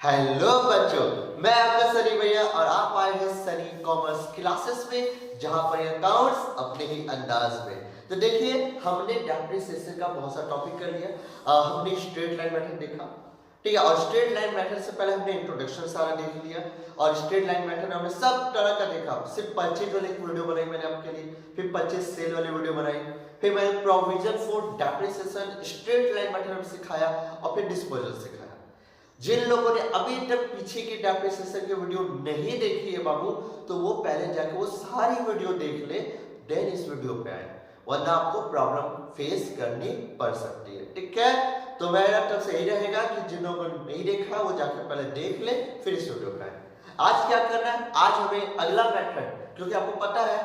Hello बच्चों, मैं आपका सनी भैया और आप आए हैं सनी कॉमर्स क्लासेस में, जहां पर अकाउंट्स अपने ही अंदाज में। तो देखिए, हमने डेप्रिसिएशन का बहुत सा टॉपिक कर लिया। हमने स्ट्रेट लाइन मेथड देखा, ठीक है। और स्ट्रेट लाइन मेथड से पहले हमने इंट्रोडक्शन सारा देख लिया और स्ट्रेट लाइन मेथड में हमने सब तरह का देखा। सिर्फ परचेज वाली एक वीडियो बनाई मैंने आपके लिए, फिर परचेज सेल वाली वीडियो बनाई, फिर मैंने provision for depreciation straight line method में सिखाया और फिर डिस्पोजल सिखाया। जिन लोगों ने अभी तक पीछे की डेप्रिसिएशन की वीडियो नहीं देखी है बाबू, तो वो पहले जाके वो सारी वीडियो देख ले, देन इस वीडियो पे आए, वरना आपको प्रॉब्लम फेस करनी पड़ सकती है, ठीक है। तो मेरा तरफ से यही रहेगा कि जिन लोगों ने नहीं देखा वो जाके पहले देख ले, फिर इस वीडियो पे आए। आज क्या करना है, आज हमें अगला मेथड, क्योंकि आपको पता है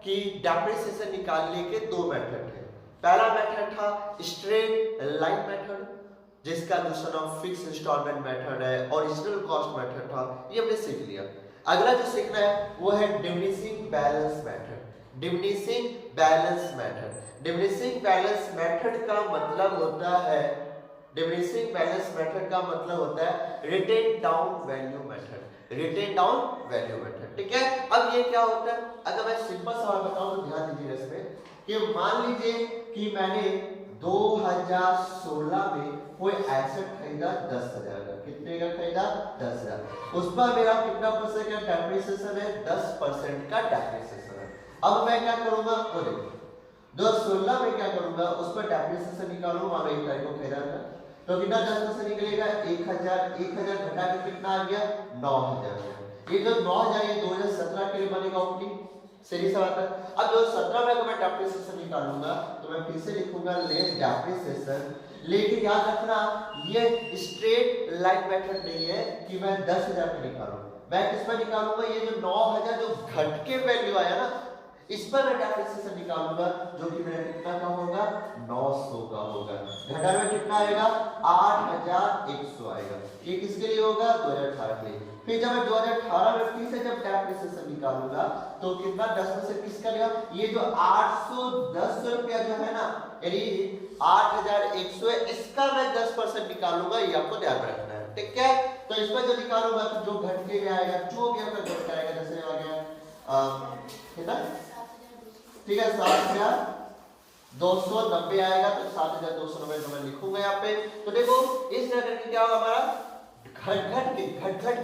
कि डेप्रिसिएशन निकालने के दो मेथड है। पहला मेथड था स्ट्रेट लाइन मेथड, जिसका दूसरा नाम फिक्स इंस्टॉलमेंट मेथड है, ओरिजिनल कॉस्ट मेथड था, ये हमने सीख लिया। अगला जो सीखना है वो है diminishing balance method. Diminishing balance method, diminishing balance method का मतलब होता है, डिमिनिशिंग बैलेंस मेथड का मतलब होता है written down value method, written down value method, ठीक है। अब ये क्या होता है, अगर मैं सिंपल सवाल बताऊं तो ध्यान दीजिए इसमें कि मान लीजिए कि मैंने 2016 में कोई एसेट खरीदा 10,000 का। कितने का खरीदा? 10,000। उस पर मेरा कितना परसेंट का डेप्रिसिएशन है? 10% का डेप्रिसिएशन है। अब मैं क्या करूंगा, वो देखो 2016 में क्या करूंगा, उस पर डेप्रिसिएशन निकालूंगा। मान लो 1 तारीख को खरीदा था, तो कितना 10% निकलेगा? 1000 घटा के कितना आ गया? 9,000। ये जो 9,000 ये 2017 के लिए बनेगा ओपनिंग, सीधी सा बात है। अब 2017 में अगर मैं डेप्रिसिएशन निकालूंगा तो मैं फिर से लिखूंगा लेस डेप्रिसिएशन, लेकिन याद रखना ये स्ट्रेट लाइन मेथड नहीं है कि मैं 10,000 पे निकालूं। मैं किस पर निकालूंगा? ये जो 9,000 जो घट के वैल्यू आया ना, इस पर मैं डेप्रिसिएशन निकालूंगा, जो कि मेरा कितना का होगा? 900 का होगा। घटा में कितना आएगा? 8,100 आएगा। ये किसके लिए होगा? 2018 के लिए। फिर जब मैं 2018 में फिर से जब डेप्रिसिएशन निकालूंगा तो कितना 10% किसका लेगा? ये जो 810 रुपया जो है ना, यानी 8,100 है, इसका मैं 10% निकालूंगा। ये आपको ध्यान रखना है, ठीक है। तो इस पर जो निकालूंगा तो जो घट के आएगा, जो भी आपका घट के आएगा, जैसे आ गया कितना, ठीक है, 7,290 आएगा, तो 7,290 मैं लिखूंगा यहाँ पे। तो देखो इस तरह करके क्या होगा हमारा, घट के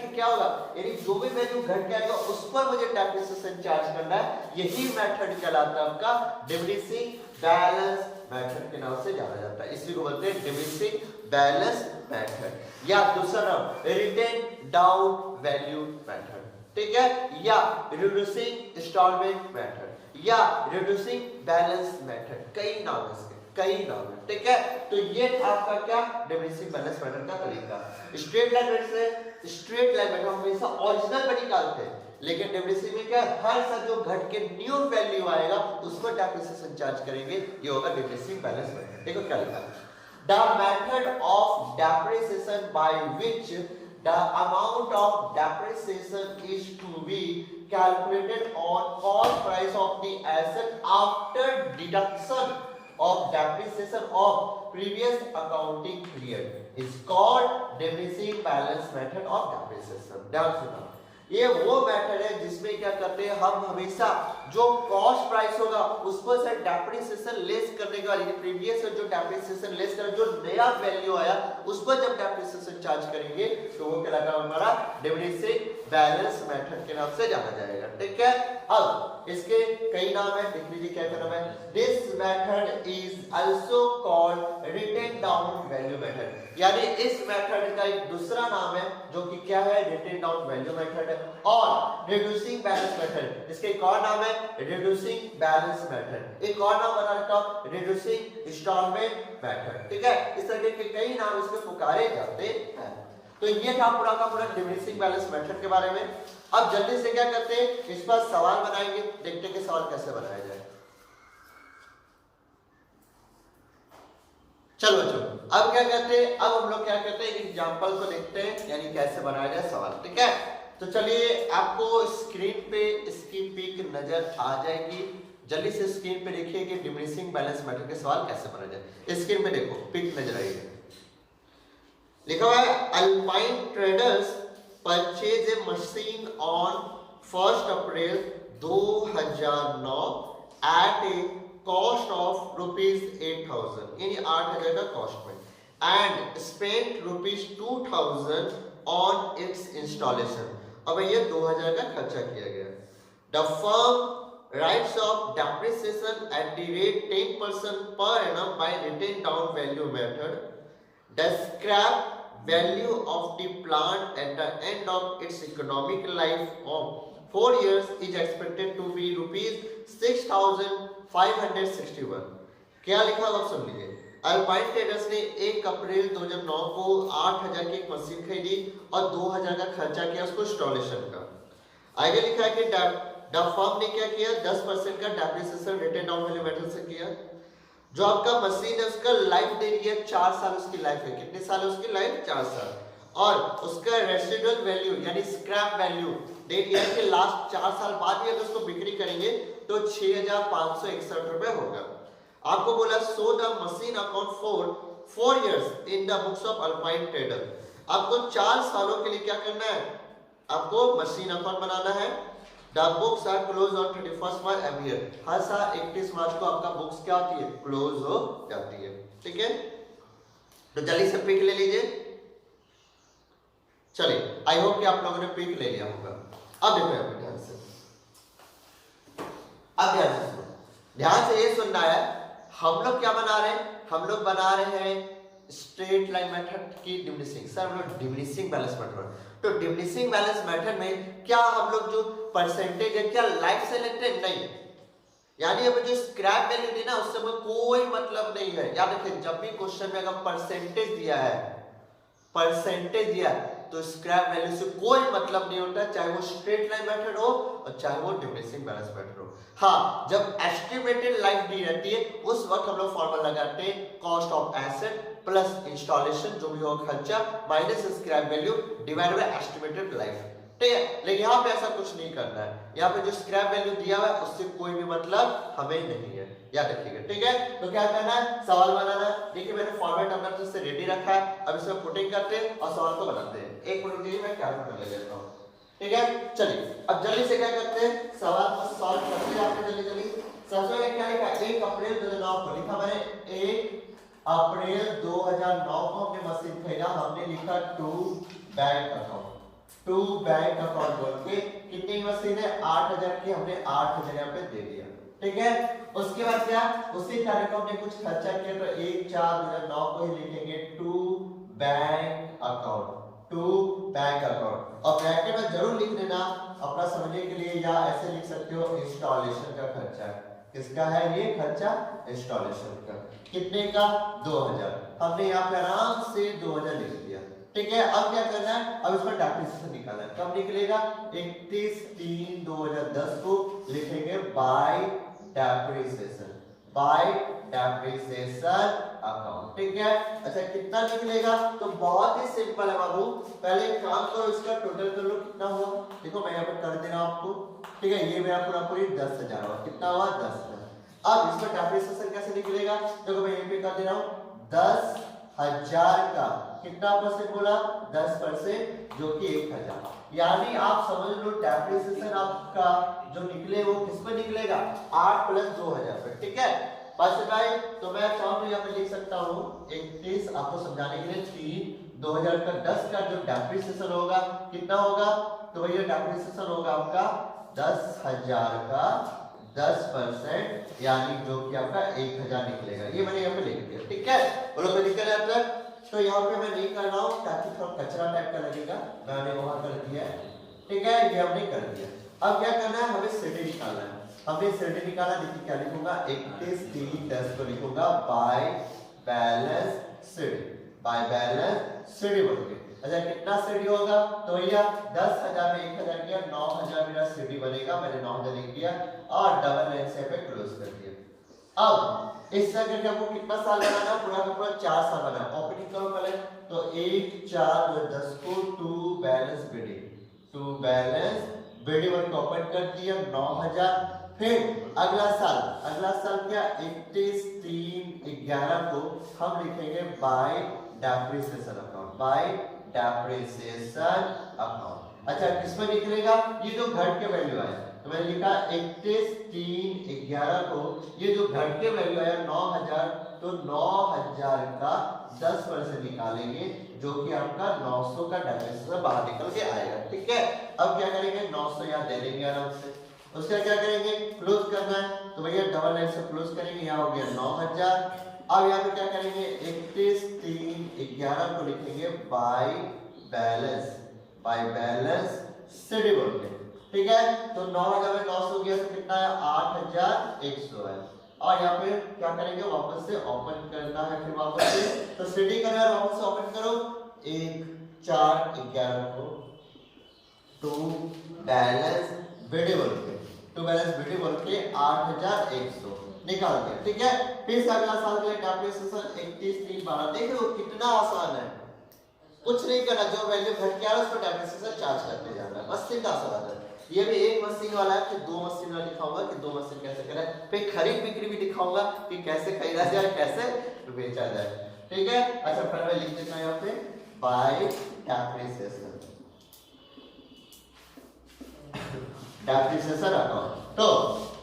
क्या होगा, यानी जो भी वैल्यू घट के आएगा उस पर मुझे डेप्रिसिएशन चार्ज करना है। यही मेथड कहलाता है आपका डिमिनिशिंग बैलेंस मेथड के नाम से जाना जाता है। इसी को बोलते हैं डिमिनिशिंग बैलेंस मेथड, या दूसरा नाम रिटेन डाउन वैल्यू मेथड, ठीक है, या रिड्यूसिंग इंस्टॉलमेंट मेथड, या रिड्यूसिंग बैलेंस मेथड। कई नाम है इसके, कई नाम है, ठीक है। तो ये था आपका क्या, डिमिनिशिंग बैलेंस मेथड का तरीका। स्ट्रेट लाइन मेथड से, स्ट्रेट लाइन मेथड हम हमेशा ओरिजिनल पर निकालते हैं, लेकिन डिमिनिशिंग में क्या, हर साल जो घट के न्यू वैल्यू आएगा उस पर डेप्रिसिएशन चार्ज करेंगे। ये होगा डिमिनिशिंग बैलेंस मेथड। देखो क्या लिखा है, the method of depreciation by which the amount of depreciation is to be calculated on cost price of the asset after deduction of depreciation of previous accounting period is called diminishing balance method of depreciation। ध्यान सुना, ये वो method है जिसमें क्या करते हैं हम, हमेशा जो कॉस्ट प्राइस होगा उस पर से डेप्रिसिएशन लेस करने के बाद, प्रीवियस जो डेप्रिसिएशन लेस कर जो नया वैल्यू आया उस पर जब डेप्रिसिएशन चार्ज करेंगे तो वो कहलाता है हमारा डिमिनिशिंग बैलेंस मेथड के नाम से जाना जाएगा, ठीक है। अब इसके कई नाम है, देख लीजिए क्या नाम है। This method is also called written down value method, यानी इस मेथड का एक दूसरा नाम है जो कि क्या है, रिटेन डाउन वैल्यू मेथड है। और रिड्यूसिंग बैलेंस मेथड, इसके एक और नाम है रिड्यूसिंग बैलेंस मेथड, एक और नाम बता देता हूं, रिड्यूसिंग इंस्टॉलमेंट मेथड, ठीक है। इस तरह के कई नाम इसके पुकारे जाते हैं। तो ये था पूरा का पूरा डिमिनिशिंग बैलेंस मेथड के बारे में। अब जल्दी से क्या करते हैं, इस पर सवाल बनाएंगे, देखते हैं कि सवाल कैसे बनाया जाए। चलो बच्चों, अब क्या करते हैं, अब हम लोग क्या करते हैं, एग्जांपल को देखते हैं, यानी कैसे बनाया जाए सवाल, ठीक है। तो चलिए, आपको स्क्रीन पे इसकी पिक नजर आ जाएगी। जल्दी से स्क्रीन पे देखिए कि डिमिनिशिंग बैलेंस मेथड के सवाल कैसे बनाया जाए। स्क्रीन पे देखो, पिक नजर आएगी। लिखा हुआ है Alpine Traders purchase a machine on 1 April 2009 at a cost of ₹8,000, यानी 8,000 का कॉस्ट में, and spent ₹2,000 on its installation. अब ये 2,000 का खर्चा किया गया। The firm writes off depreciation at the rate 10% per annum by written down value method. The scrap value of the plant at the end of its economic life of 4 years is expected to be ₹6,561। क्या लिखा हुआ सुन लीजिए। Alpine traders ने 1 April 2009 को 8,000 की एक machine खरीदी और 2,000 का खर्चा किया उसको इंस्टॉलेशन का। आगे लिखा है कि द फर्म ने क्या किया, 10% का depreciation written down value method से किया। जो आपका मशीन है उसका लाइफ दे रही है 4 साल, उसकी लाइफ है, कितने साल है उसकी लाइफ, 4 साल, और उसका रेसिडुअल वैल्यू यानी स्क्रैप वैल्यू दे दिया है कि लास्ट 4 साल बाद भी अगर उसको बिक्री करेंगे तो 6,561 रुपए होगा। आपको बोला so the machine account for 4 years in the books of alpine trader. आपको 4 सालों के लिए क्या करना है, आपको मशीन अकाउंट बनाना है। The books are closed on 31st March every year। हर साल 31 मार्च को आपका बुक्स क्या होती है, क्लोज हो जाती है। ठीक है, तो जल्दी से पिक ले लीजिए। चलिए, आई होप कि आप लोगों ने पिक ले लिया होगा। अब देखो यहाँ पे ध्यान से, अब ध्यान से सुनो, ध्यान से ये सुनना है। हम लोग क्या बना रहे हैं, हम लोग बना रहे हैं स्ट्रेट लाइन मेथड की डिमिनिशिंग। सर हम लोग डिमिनिशिंग बैलेंस मेथड, तो डिमिनिशिंग बैलेंस मेथड में क्या हम लोग जो परसेंटेज है क्या लाइफ से लेते हैं, नहीं, यानी अब जो स्क्रैप वैल्यू थी ना उससे कोई मतलब नहीं है। याद रखिए जब भी क्वेश्चन में अगर परसेंटेज दिया है, परसेंटेज दिया है तो स्क्रैप वैल्यू से कोई मतलब नहीं होता, चाहे वो स्ट्रेट लाइन मेथड हो और चाहे वो डिमिनिशिंग बैलेंस मेथड हो। हाँ, जब एस्टिमेटेड लाइफ दी रहती है उस वक्त हम लोग फॉर्मूला लगाते हैं cost of asset plus installation जो भी हो खर्चा minus scrap value divide by estimated life. ठीक है, लेकिन यहाँ पे ऐसा कुछ नहीं करना है। यहाँ पे जो स्क्रैप वैल्यू दिया हुआ है उससे कोई भी मतलब हमें नहीं है, याद रखिएगा। ठीक है, तो क्या करना है, सवाल बनाना है। देखिए मैंने फॉर्मेट अपना से रेडी रखा है, अब इसमें पुटिंग करते हैं और सवाल को बनाते हैं। एक मिनट दीजिए, मैं कैलकुलेटर ले लेता हूँ। ठीक है, चलिए अब जल्दी से क्या करते हैं, सवाल को सॉल्व करते हैं आपने जल्दी जल्दी। सबसे पहले क्या लिखा, 1 अप्रैल 2009 को लिखा मैंने 1 अप्रैल 2009 को हमने मशीन खरीदा, हमने लिखा to bank account, to bank account बोल के कितनी मशीन है 8,000 की, हमने 8,000 यहाँ पे दे दिया। ठीक है, उसके बाद क्या, उसी तारीख को हमने कुछ खर्चा किया तो 1/4/2009 को ही लिखेंगे to bank account, to bank account, और ब्रैकेट में जरूर लिख देना अपना समझने के लिए, या ऐसे लिख सकते हो इंस्टॉलेशन का खर्चा। किसका है ये खर्चा, इंस्टॉलेशन का, कितने का 2,000, हमने यहाँ पे आराम से 2,000 लिख दिया। ठीक है, अब क्या करना है, अब इसमें डेप्रिसिएशन निकालना है। कब निकलेगा, 31/3/2010 को लिखेंगे bye depreciation, bye depreciation account. ठीक है, अच्छा कितना निकलेगा, तो बहुत ही सिंपल है बाबू, पहले एक काम करो इसका टोटल कर लो कितना हुआ। देखो मैं यहाँ पर कर दे रहा हूँ आपको। ठीक है, ये मेरा पूरा पूरी 10,000 हुआ, कितना हुआ 10,000। अब इसका डेप्रिसिएशन कैसे निकलेगा, देखो मैं यहाँ पे कर दे रहा हूँ 10,000 का कितना परसेंट बोला, 10%, जो कि 1,000, यानी आप समझ लो डेप्रिसिएशन आपका जो निकले वो किस पे निकलेगा, 8 + 2,000 पे। ठीक है, बस भाई, तो मैं चाहूँ तो यहाँ पे लिख सकता हूँ 31, आपको समझाने के लिए 3, 2000 का 10 का जो डेप्रिसिएशन होगा कितना होगा, तो भैया डेप्रिसिएशन होगा आपका 10,000 का 10%, यानी जो कि आपका 1,000 निकलेगा। ये मैंने यहाँ पे लिख दिया। ठीक है, बोलो कोई दिक्कत है तो यहाँ पे मैं नहीं कर रहा हूँ ताकि थोड़ा कचरा टाइप का लगेगा, मैंने वहां कर दिया है। ठीक है, ये हमने कर दिया। अब क्या करना है, हमें सीडी निकालना है। हमने सीडी निकाला, देखिए क्या लिखूंगा, 31/3/10 को लिखूंगा by balance CD, by balance CD बोल के। अच्छा कितना सीडी होगा, तो भैया 10,000 में 1,000 किया, 9,000 मेरा सीडी बनेगा, मैंने 9,000 लिख दिया और डबल लाइन से पे क्लोज कर दिया। अब इस तरह के आपको कितना साल बनाना, पूरा का पूरा 4 साल बनाना। ओपनिंग करो पहले, तो 1/4/2010 को to balance BD, to balance BD one को ओपन कर दिया 9,000। फिर अगला साल क्या, 31/3/11 को हम लिखेंगे bye depreciation account, bye depreciation account. अच्छा किसमें निकलेगा? ये जो घट के वैल्यू आया तो मैंने लिखा 31/3/11 को ये जो घट के वैल्यू आया 9000, तो 9000 का 10% निकालेंगे जो कि आपका 900 का डेप्रिसिएशन बाहर निकल के आएगा। ठीक है, अब क्या करेंगे 900 यहाँ दे देंगे आराम से। उसका क्या करेंगे क्लोज करना है तो भैया डबल लाइन से क्लोज करेंगे, यहाँ हो गया 9000। अब यहाँ पे क्या करेंगे 31/3/11 को लिखेंगे बाय बैलेंस शेड्यूल के। ठीक है, तो 9000 में 900 गया तो कितना है 8100 है। और यहाँ पे क्या करेंगे वापस से ओपन करना है, फिर वापस से तो सीडी करो यार, वापस से ओपन करो 1/4/11 को टू बैलेंस वीडियो के 8100 निकाल दिया। ठीक है, फिर से अगला साल के लिए डेप्रिसिएशन 31/3/12। देख लो कितना आसान है, कुछ नहीं करना, जो वैल्यू घट के आ रहा है उसको डेप्रिसिएशन चार्ज करते जाना है, बस सीधा सा बात है। ये भी एक मशीन वाला है, फिर दो मशीन वाला दिखाऊंगा कि दो मशीन कैसे करें, फिर खरीद बिक्री भी दिखाऊंगा कि कैसे खरीदा जाए कैसे बेचा जाए। ठीक है, अच्छा फिर मैं लिख देता हूं यहाँ पे बाय डेप्रिसिएशन अकाउंट। तो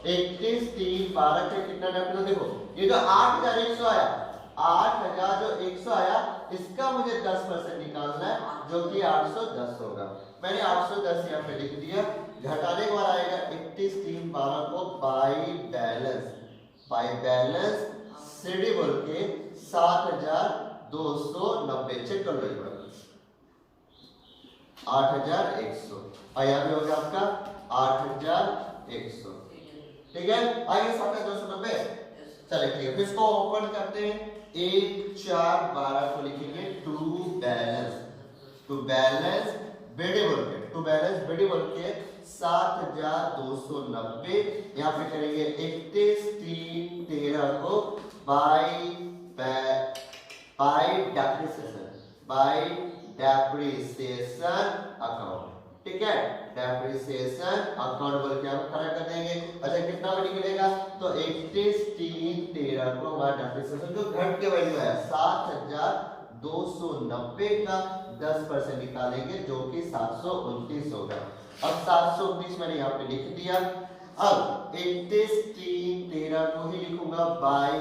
31/3/12 के कितना डेप्रिसिएशन देखो, ये जो 8100 आया, 8000 जो 100 आया इसका मुझे 10% निकालना है जो कि 810 होगा। मैंने 810 यहाँ पे लिख दिया। घटाने के बाद आएगा 31/3/12 को बाय बैलेंस शेड्यूल के 7290 चेक कर लो एक बार 8100 और यहाँ पे हो गया आपका 8100। ठीक है, आइए 7290। चलिए ठीक है, फिर इसको ओपन करते हैं 1/4/12 को लिखेंगे टू बैलेंस वीडियो के 7290। यहाँ पे करेंगे 31/3/13 को बाय डेप्रिसिएशन अकाउंट। ठीक है, डेप्रिसिएशन अकाउंट बोल के आप खड़ा कर देंगे। अच्छा कितना में निकलेगा तो 31/3/13 को हमारा डेप्रिसिएशन जो घट के वैल्यू है 7290 का 10% निकालेंगे जो कि 729 होगा। अब 729 मैंने यहाँ पे लिख दिया। अब 31/3/13 को ही लिखूंगा बाय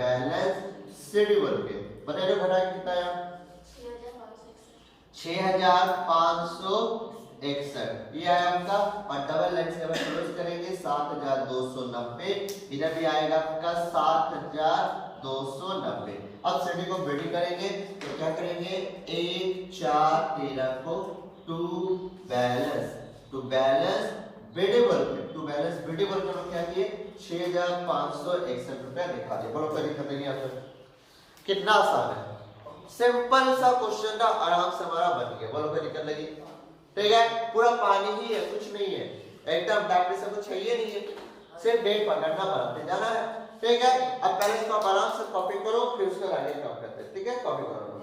बैलेंस शेड्यूल के। बताइए घटा कितना है 6561 ये आया आपका। और डबल लाइन से हम क्लोज करेंगे 7290, इधर भी आएगा आपका 7290। अब सभी को बड़ी करेंगे तो क्या करेंगे 1/4/13 को टू बैलेंस वीडियो का क्या किए 6561 रुपया दिखा दिए। बड़ो करी खत्म नहीं आता, कितना आसान है, सिंपल सा क्वेश्चन था, आराम से हमारा बन गया। बोलो कोई दिक्कत लगी? ठीक है, पूरा पानी ही है, कुछ नहीं है, एकदम डेप्रिसिएशन कुछ चाहिए नहीं है, सिर्फ डेट पकड़ना बढ़ाते जाना है। ठीक है, अब पहले इसको आराम से कॉपी करो फिर उसका आगे काम करते हैं। ठीक है, कॉपी करो।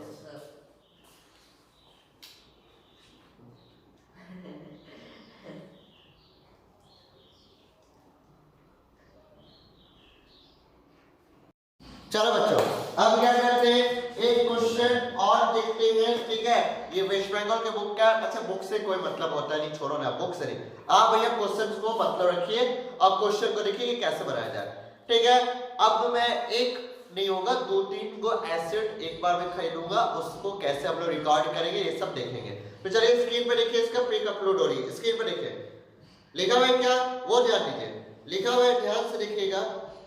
चलो बच्चों अब क्या करते हैं एक क्वेश्चन और देखते हैं। ठीक है, ये वेस्ट बंगाल के बुक का, अच्छा बुक से कोई मतलब होता है नहीं, छोड़ो ना, बुक से नहीं, आप भैया क्वेश्चंस को मतलब रखिए और क्वेश्चन को देखिए कि कैसे बनाया जाए। ठीक है, अब मैं एक नहीं होगा 2-3 को एसिड एक बार में खरीदूंगा, उसको कैसे हम लोग रिकॉर्ड करेंगे ये सब देखेंगे। तो चलिए स्क्रीन पे देखिए, इसका पिक अपलोड हो रही है, स्क्रीन पे देखिए लिखा हुआ है क्या, वो ध्यान दीजिए, लिखा हुआ है ध्यान से देखिएगा।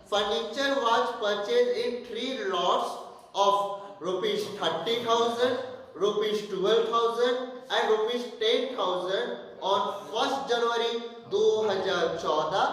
Furniture was purchased in 3 lots of ₹30,000, ₹12,000 and ₹10,000 on 1st January 2014,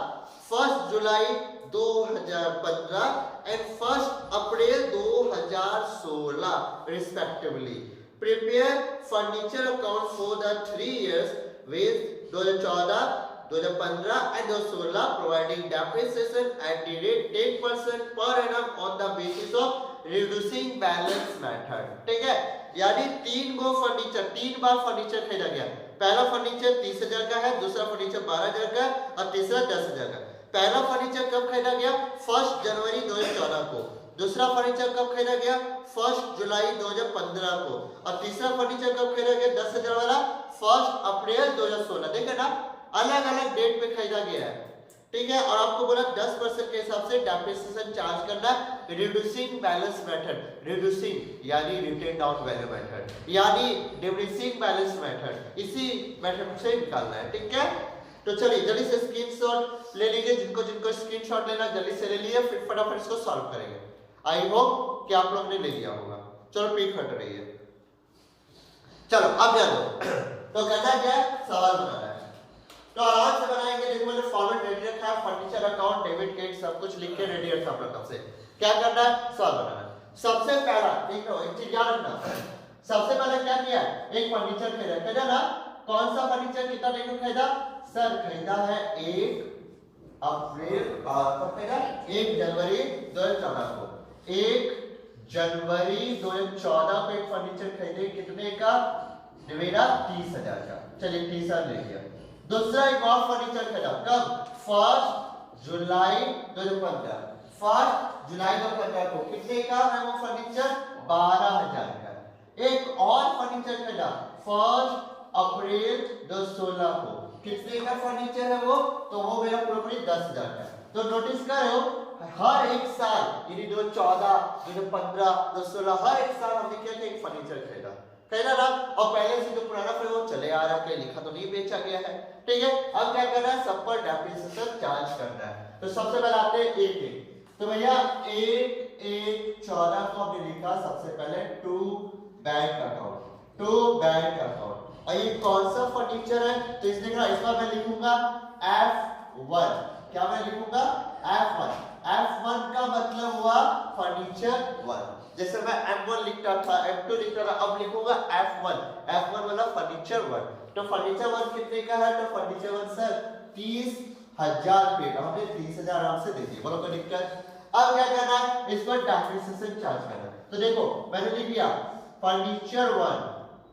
1st July 2015 and 1st April 2016 respectively. Prepare furniture account for the 3 years with 2014, 2015 and 2016 providing depreciation at the rate 10% per annum on the basis of reducing balance method। ठीक है, यानी 3 बार furniture खरीदा गया। पहला furniture 30,000 का है, दूसरा furniture 12,000 का और तीसरा 10,000 का। पहला फर्नीचर कब खरीदा गया 1 जनवरी 2014 को, दूसरा फर्नीचर कब खरीदा गया? 1 जुलाई 2015 को। और तीसरा फर्नीचर कब खरीदा गया 10,000 वाला? 1 अप्रैल 2016। देखे ना, अलग अलग डेट पे खरीदा गया है, ठीक है। और आपको बोला 10% के हिसाब से डेप्रिसिएशन चार्ज करना, रिड्यूसिंग बैलेंस मेथड, रिड्यूसिंग यानी रिटेन डाउन वैल्यू मेथड, यानी डिक्रीजिंग बैलेंस मेथड, इसी मेथड से निकालना है, ठीक है। तो चलिए जल्दी से स्क्रीनशॉट ले लीजिए, जिनको जिनको स्क्रीनशॉट लेना जल्दी से ले लीजिए, फिर फटाफट इसको सॉल्व करेंगे। आई होप कि आप लोग ने ले लिया होगा। चलो पीक हट रही है, चलो अब जानो। तो कहता क्या है, सवाल बनाना है, तो आराम से बनाएंगे। देखो मैंने फॉर्मेट रेडी रखा है, फर्नीचर अकाउंट, डेबिट क्रेडिट सब कुछ लिख के रेडी रखा अपना कब से। क्या करना है, सॉल्व बनाना है। सबसे पहला देखो एक चीज याद रखना, सबसे पहले क्या किया, एक फर्नीचर खरीदा ना। कौन सा फर्नीचर, कितना डेट में खरीदा सर? खरीदा है 1 अप्रैल, कब खरीदा? 1 जनवरी 2014 को। 1 जनवरी 2014 को एक फर्नीचर खरीदे, कितने का? मेरा 30,000 का। चलिए 30,000 ले लिया। दूसरा एक और फर्नीचर खरीदा, कब? 1 जुलाई 2015। 1 जुलाई 2015 को कितने का है वो फर्नीचर? 12,000 का। एक और फर्नीचर खरीदा 1 अप्रैल 2016 को, कितने का फर्नीचर है वो? तो वो मेरा पूरा 10,000 का। तो नोटिस करो हर एक साल, यानी 2014, 2015, 2016, हर एक साल हमने क्या किया, एक फर्नीचर खरीदा ना। और पहले से जो पुराना फिर वो चले आ रहा है, लिखा तो नहीं बेचा गया है, ठीक है। अब क्या करना है, सब पर डेप्रिसिएशन चार्ज करना है। तो सबसे पहले आते हैं 1-1। तो भैया 1/1/14 को हमने लिखा सबसे पहले to bank account, to bank account. और ये कौन सा फर्नीचर है? तो इसने कहा इसका मैं लिखूंगा F1। क्या मैं लिखूंगा? F1। F1 का मतलब हुआ फर्नीचर 1। जैसे मैं M1 लिखता था, M2 लिखता था, अब लिखूंगा F1। F1 मतलब फर्नीचर 1। तो फर्नीचर 1 कितने का है? तो फर्नीचर 1 सर 30,000 रुपए का। हमने 30,000 आराम से दे दिए, बोलो कोई दिक्कत? अब क्या करना है, इसको डेप्रिसिएशन चार्ज करना है। तो देखो मैंने लिख दिया फर्नीचर 1,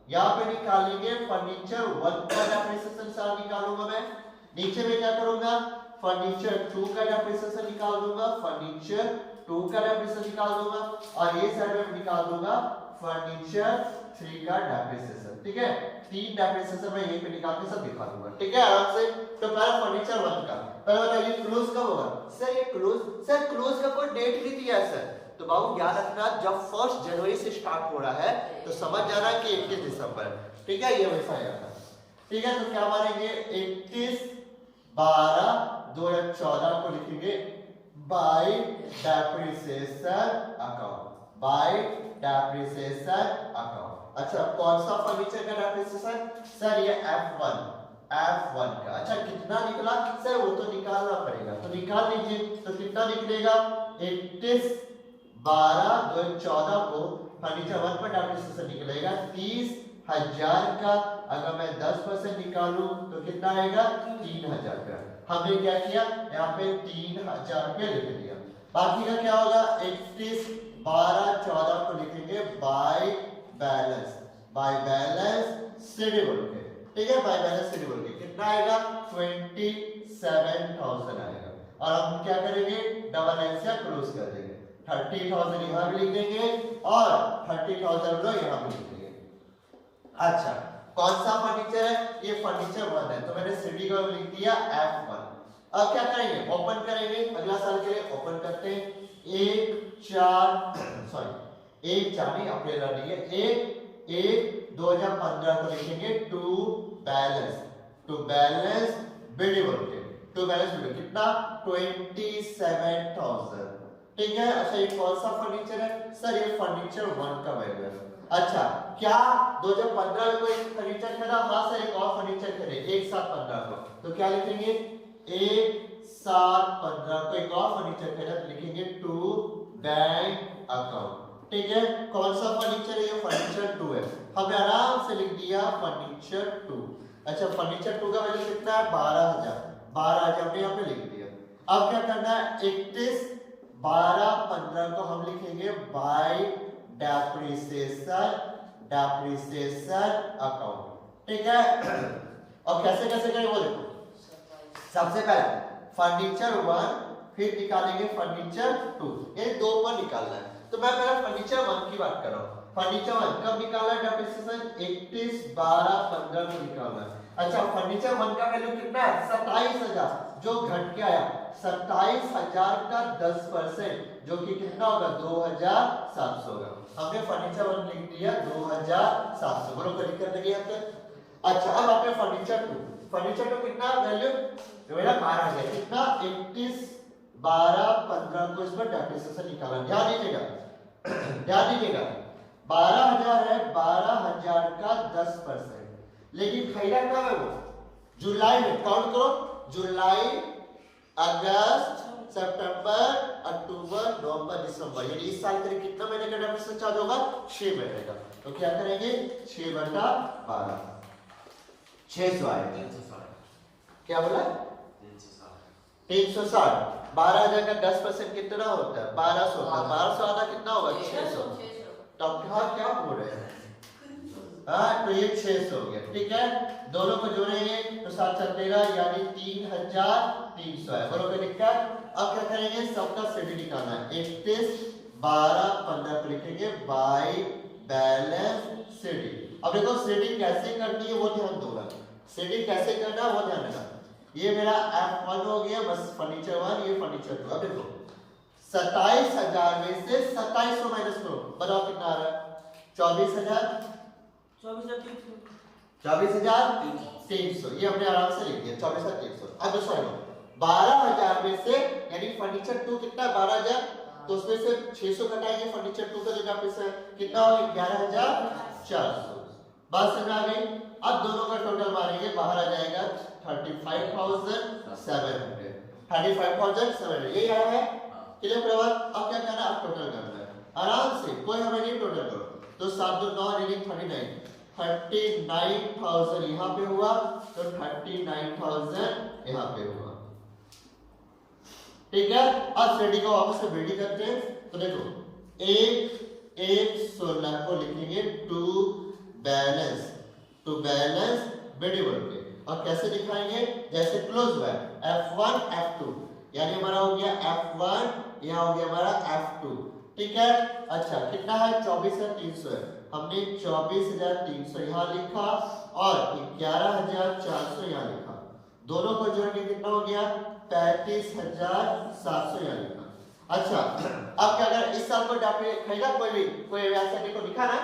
यहाँ पे निकालेंगे फर्नीचर 1 का डेप्रिसिएशन चार्ज निकालूंगा मैं। नीचे में क्या करूंगा, फर्नीचर 2 का डेप्रिसिएशन निकाल दूंगा, फर्नीचर 2 का डेप्रिसिएशन निकाल दूंगा, और ये साइड में निकाल दूंगा फर्नीचर 3 का डेप्रिसिएशन, ठीक है। 3 डेप्रिसिएशन मैं यहीं पे निकाल के सब दिखा दूंगा, ठीक है आराम से। तो पहले फर्नीचर 1 का, पहले बताइए क्लोज कब होगा? सर ये क्लोज, सर क्लोज का कोई डेट नहीं दिया है सर। तो बाबू याद रखना, जब 1 जनवरी से स्टार्ट हो रहा है तो समझ जाना कि 21 दिसंबर, ठीक है, ये वैसा आएगा, ठीक है। तो क्या मानेंगे, 31/12/2014 को लिखेंगे bye depreciation account, bye depreciation account. अच्छा कौन सा फर्नीचर का डेप्रिसिएशन? सर ये F1 का। अच्छा कितना निकला सर? वो तो निकालना पड़ेगा, तो निकाल लीजिए। तो कितना निकलेगा, 31/12/2014 को फर्नीचर 1 पर डेप्रिसिएशन निकलेगा 30,000 का। अगर मैं 10% निकालूं तो कितना आएगा, 3,000 रुपया। हमने क्या किया, यहाँ पे 3,000 रुपया लिख दिया। बाकी का क्या होगा, 31/12/14 को लिखेंगे by balance, by balance schedule के, ठीक है, बाय बैलेंस शेड्यूल के। कितना आएगा, 27,000 आएगा। और हम क्या करेंगे, डबल लाइन से क्लोज कर देंगे। 30,000 यहाँ भी लिख देंगे और 30,000 यहाँ भी लिख देंगे। अच्छा कौन सा फर्नीचर है, ये फर्नीचर 1 है, तो मैंने सीडी को लिख दिया F1। अब क्या करेंगे, ओपन करेंगे, अगला साल के लिए ओपन करते हैं। 1/4 नहीं अप्रैल नहीं है, 1/1/2015 को लिखेंगे टू बैलेंस, टू बैलेंस बिडेबल के, टू बैलेंस बिडेबल कितना, 27,000, ठीक है। अच्छा ये कौन सा फर्नीचर है, सर ये फर्नीचर 1 का वैल्यू है। अच्छा क्या 2015 में कोई फर्नीचर खरीदा? हाँ सर एक और फर्नीचर खरीदे 1/7/15 को, तो क्या लिखेंगे, 1/7/15 को एक और फर्नीचर खरीदा, तो लिखेंगे टू बैंक अकाउंट, ठीक है। कौन सा फर्नीचर है, ये फर्नीचर 2 है। हमने आराम से लिख दिया फर्नीचर 2। अच्छा फर्नीचर 2 का वैल्यू कितना है, 12,000, 12,000 हमने यहाँ पे लिख दिया। अब क्या करना है, 31/12/15 को हम लिखेंगे बाय डेप्रिसिएशन अकाउंट, ठीक है। और कैसे कैसे करें वो देखो, सबसे पहले फर्नीचर 1, फिर निकालेंगे फर्नीचर 2, ये दो पर निकालना है। तो मैं पहले फर्नीचर 1 की बात कर रहा हूँ। फर्नीचर 1 कब निकालना है? डेप्रिसिएशन 31, 12, 15 को निकालना है। अच्छा, फर्नीचर 1 का वैल्यू कितना है? 27,000, जो घट के आया 27,000 का 10%, जो कि कितना होगा? 2,700 होगा। हमने फर्नीचर 1 लिख दिया 2,700, बोलो करीब कर देंगे यहाँ पे। अच्छा, अब आपने फर्नीचर 2, फर्नीचर 2 कितना वैल्यू? मेरा 12,000, कितना? 31, 12, 15 को इस पर डेप्रिसिएशन निकालना। ध्यान दीजिएगा, ध्यान दीजिएगा, 12,000 है, 12,000 का 10%, लेकिन खरीदा कब है वो? जुलाई में। काउंट करो, जुलाई, अगस्त, सितंबर, अक्टूबर, नवंबर, दिसंबर, यानी इस साल करीब कितना महीने का डेप्रिसिएशन चार्ज होगा? 6 महीने का। तो क्या करेंगे? 6/12, 600 आएगा। क्या बोला? 360। 12,000 का 10% कितना होता है? 1,200 होता है। 1,200 आधा कितना होगा? 600। तब क्या बोल रहे हैं? हाँ, तो ये 600 हो गया, ठीक है। दोनों को जोड़ेंगे तो 7×13 यानी 3,300 है। बोलो कोई दिक्कत? अब क्या करेंगे? सबका सीडी निकालना है। 31, 12, 15 को लिखेंगे बाय बैलेंस सीडी। अब देखो सीडी कैसे करनी है वो ध्यान दो, सीडी कैसे करना है वो ध्यान देना। ये मेरा F1 हो गया, बस फर्नीचर 1, ये फर्नीचर 2। अब देखो 27,000 में से 2700 माइनस करो, बताओ कितना आ रहा है? 24,000, 24,300, ये हमने आराम से लिख दिया 24,300। अब दूसरा लो, 12,000 में से यानी फर्नीचर 2 कितना है? 12,000, तो उसमें से 600 घटाएंगे, फर्नीचर 2 का जो पैसा है कितना होगा? 11,400। बात समझ आ गई? अब दोनों का टोटल मारेंगे, बाहर आ जाएगा 35,700, 35,700, यही आया है। क्लियर प्रभाव? अब क्या करना है? अब टोटल करना है आराम से, कोई हमें नहीं टोटल करो। तो 7 2 9 रीडिंग 39,000 यहाँ पे हुआ, तो 39,000 यहाँ पे हुआ, ठीक है। अब सीडी को वापस से रेडी करते हैं। तो देखो 1/16 को लिखेंगे टू बैलेंस वेरिएबल पे, और कैसे दिखाएंगे? जैसे क्लोज हुआ है F1 F2, यानी हमारा हो गया F1, यहाँ हो गया हमारा F2, ठीक है। अच्छा, कितना है? 24,300 है, हमने 24,300 यहाँ लिखा और 11,400 यहाँ लिखा। दोनों को जोड़ के कितना हो गया? 35,700 यहाँ लिखा। अच्छा, अब क्या करें? इस साल को खरीदा कोई ऐसा को लिखा ना,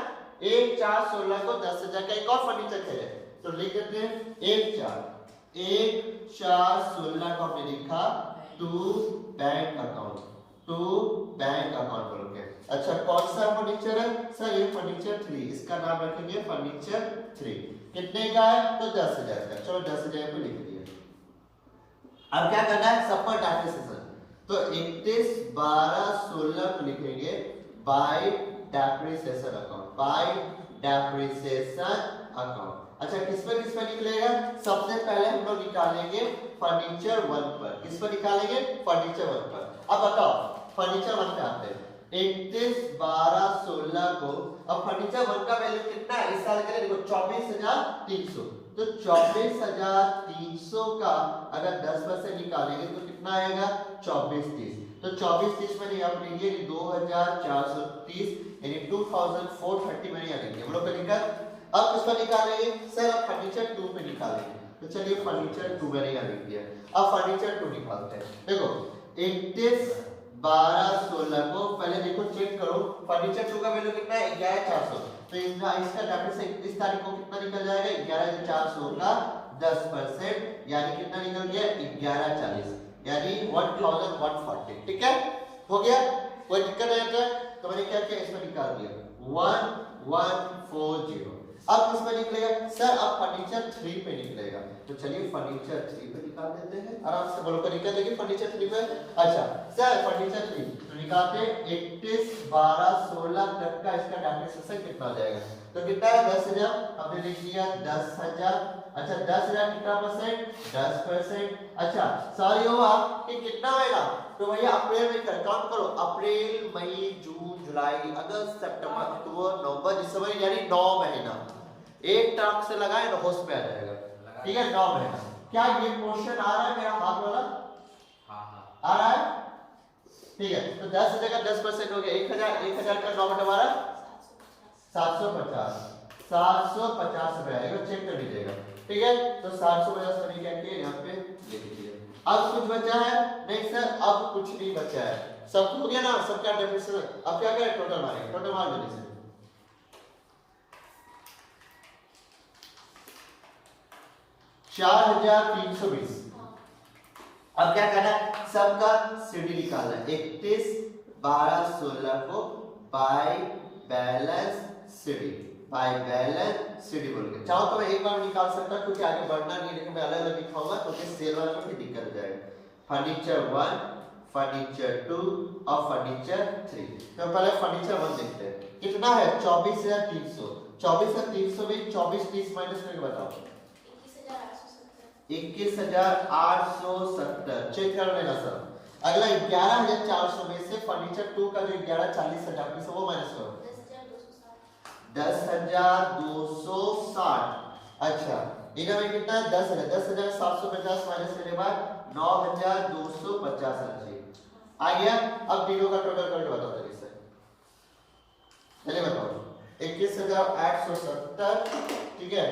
1/4/16 को 10,000 का एक और फर्नीचर खरीदे, तो लिख देते हैं 1/4/16 को हमने लिखा टू बैंक अकाउंट बोल के। अच्छा, कौन सा फर्नीचर है? सर ये फर्नीचर 3, इसका नाम रखेंगे फर्नीचर 3। कितने का है? तो 10,000 का। चलो 10,000 पे लिख दिया। अब क्या करना है? सब पर डेप्रिसिएशन, तो 31, 12, 16 को लिखेंगे बाय डेप्रिसिएशन अकाउंट। अच्छा, किस पे निकलेगा? सबसे पहले हम लोग निकालेंगे फर्नीचर 1 पर। किस पर निकालेंगे? फर्नीचर 1 पर। अब बताओ फर्नीचर 1 पे आते हैं। 31, 12, 16 को, अब फर्नीचर 1 का वैल्यू कितना है इस साल के लिए? देखो 24,300, तो 24,300 का अगर 10% निकालेंगे तो कितना आएगा? 24,30। तो 24,30 में आप लीजिए 2,430, यानी 2,430 में यहाँ लिखिए। बोलो क्या दिक्कत? अब किस पर निकालेंगे? सर अब फर्नीचर 2 पे निकालेंगे, तो चलिए फर्नीचर 2 मैंने यहाँ लिख दिया। अब फर्नीचर 2 निकालते हैं। देखो 31, 12, 16 को पहले देखो चेक करो, फर्नीचर 2 का वैल्यू कितना है? 11,400, तो इसका डेप्रिसिएशन 31 तारीख को कितना निकल जाएगा? 11,400 का 10%, यानी कितना निकल गया? 1140, यानी 1,140, ठीक है। हो गया, कोई दिक्कत है? तो मैंने क्या किया? इसमें निकाल दिया 1140। अब किसमें निकलेगा? सर अब फर्नीचर 3 पे निकलेगा, तो चलिए फर्नीचर 3 पे निकाल देते हैं आराम से। बोलो को निकल देगी फर्नीचर 3 पे। अच्छा सर फर्नीचर 3 तो निकालते हैं। 31, 12, 16 तक का इसका डेप्रिसिएशन कितना आ जाएगा? तो कितना है? 10,000, हमने लिख दिया 10,000। अच्छा 10,000 कितना परसेंट? 10%। अच्छा सॉरी हुआ कि कितना आएगा? तो भैया अप्रैल में काउंट करो, अप्रैल, मई, जून, जुलाई, अगस्त, सितंबर, अक्टूबर, नवंबर, दिसंबर, यानी 9 महीना। एक टर्म से लगाए तो होश में आ जाएगा, ठीक है। 9 महीना। क्या ये क्वेश्चन आ रहा है मेरा हाथ वाला? हाँ आ रहा है? ठीक है, तो 10 की जगह 10% हो गया 1000, 1000 का 9 बटा 12 750, 750 रुपए आएगा, चेक कर लीजिएगा। ठीक है, तो 750 मैंने क्या किया यहाँ पे लिख दिया। अब कुछ बचा है? नहीं सर, अब कुछ नहीं बचा है, सब हो गया ना, सब क्या डेफिनेशन। अब क्या करें, टोटल मारेंगे, टोटल मार जल्दी से। 4320। अब क्या करना है, सबका सीडी निकालना है। 31 12 16 को by balance CD, by balance CD बोल के चाहो तो मैं एक बार निकाल सकता, क्योंकि आगे बढ़ना नहीं, लेकिन मैं अलग अलग लिखाऊंगा क्योंकि सेल वाले को भी दिक्कत हो जाएगा। फर्नीचर 1, फर्नीचर 2 और फर्नीचर 3। तो पहले फर्नीचर 1 देखते हैं, कितना है 24300। 24300 में 24 30 माइनस करके बताओ। 21870, चेक कर लेना सर। अगला 11400 में से फर्नीचर 2 का जो 11 40000 पीस वो माइनस करो। 10260। अच्छा, इधर में कितना है 10000, 10750 माइनस करने के बाद 9250 आ गया। अब तीनों का टोटल करके बताओ जल्दी से, चलिए बताओ। 21870, ठीक है,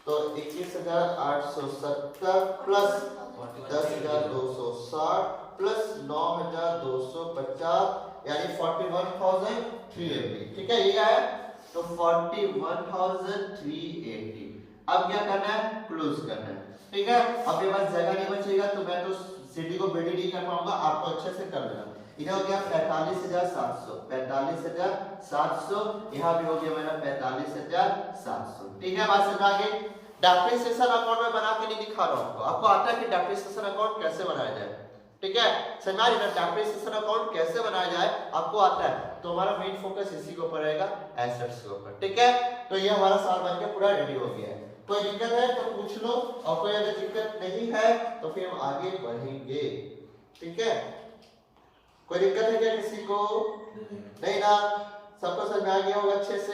तो 21870 प्लस 10260 प्लस 9250 यानी 41380। ठीक है, ये आया, तो 41380। अब क्या करना है, क्लोज करना है। ठीक है, अपने पास जगह नहीं बचेगा तो मैं तो सीडी को बीडी नहीं कर पाऊंगा, आपको अच्छे से कर लेना। इधर हो गया 45700, 45700, यहाँ भी हो गया मेरा 45700। ठीक है, बात समझ आ गई। डेप्रिसिएशन अकाउंट में बना के नहीं दिखा रहा हूं आपको आता है कि डेप्रिसिएशन अकाउंट कैसे बनाया जाए। ठीक है, समझ रहे हैं, डेप्रिसिएशन अकाउंट कैसे बनाया जाए आपको आता है, तो हमारा मेन फोकस इसी के ऊपर रहेगा, एसेट्स के ऊपर। ठीक है, तो ये हमारा साल बन के पूरा रेडी हो गया है। कोई दिक्कत है तो पूछ लो, और कोई अगर दिक्कत नहीं है तो फिर हम आगे बढ़ेंगे। ठीक है, कोई दिक्कत है क्या किसी को? नहीं ना, सबको समझ आ गया होगा अच्छे से,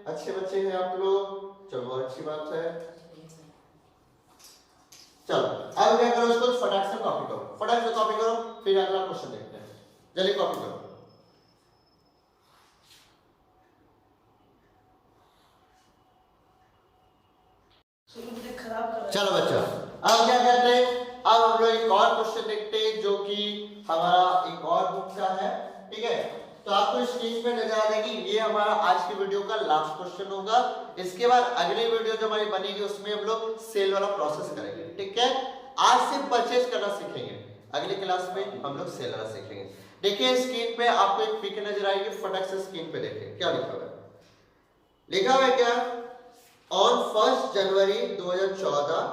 अच्छे बच्चे हैं आप लोग, चलो अच्छी बात है। चलो अब क्या करो, इसको फटाक से कॉपी करो, फटाक से कॉपी करो, फिर अगला क्वेश्चन देखते हैं। जल्दी कॉपी करो। चलो बच्चा, अब क्या कहते हैं, अब हम लोग एक और क्वेश्चन देखते हैं जो कि हमारा एक और बुक का है। ठीक है, तो आपको स्क्रीन पे नजर आ जाएगी, ये हमारा आज की वीडियो का लास्ट क्वेश्चन होगा। इसके बाद अगली वीडियो जो हमारी बनेगी उसमें हम लोग सेल वाला प्रोसेस करेंगे। ठीक है, आज से परचेज करना सीखेंगे, अगली क्लास में हम लोग सेल वाला सीखेंगे। देखिए स्क्रीन पे आपको एक पिक नजर आएगी, फटाक से स्क्रीन पे देखिए क्या लिखा हुआ है। लिखा हुआ है क्या, On 1st January 2014,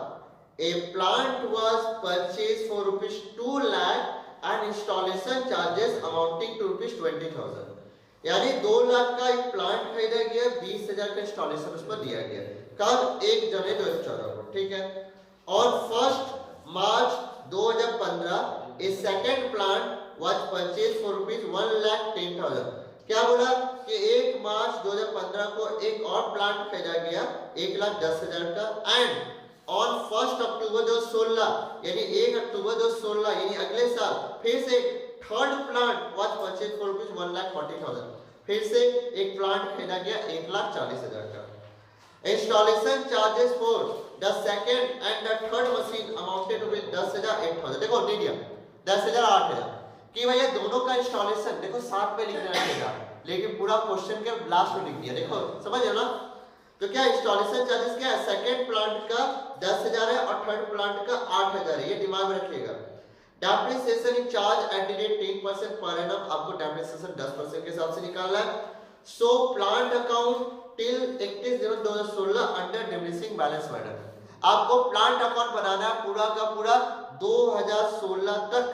a plant was purchased for rupees 2 lakh and installation charges amounting to rupees 20,000। यानी 2 लाख का एक प्लांट खरीदा गया, 20,000 का इंस्टॉलेशन उस पर दिया गया। कब? 1 जनवरी 2014 को। ठीक है, On 1st March 2015, a second plant was purchased for rupees 1,10,000। क्या बोला कि 1 मार्च 2015 को एक और प्लांट खरीदा गया 1,10,000 का, एंड ऑन 1 अक्टूबर 2016 यानी 1 अक्टूबर 2016 यानी अगले साल फिर से third plant was purchase for rupees 1,40,000। फिर से एक प्लांट खरीदा गया 1,40,000 का। Installation charges for the second and the third machine amounted to 10,000 8,000। देखो दे दिया 10,000 8,000 कि भैया दोनों का इंस्टॉलेशन देखो साथ में लिखना रहेगा, लेकिन पूरा क्वेश्चन के लास्ट में लिख दिया। देखो समझ रहे ना, तो क्या इंस्टॉलेशन चार्जेस क्या है, सेकंड प्लांट का 10,000 है और थर्ड प्लांट का 8,000 है, ये दिमाग में रखिएगा। Depreciation in charge at the rate 10% per annum, आपको डेप्रिसिएशन 10% के हिसाब से निकालना है। So plant account till 31/0/2016 under diminishing balance method. आपको प्लांट अकाउंट बनाना है पूरा का पूरा 2016 तक,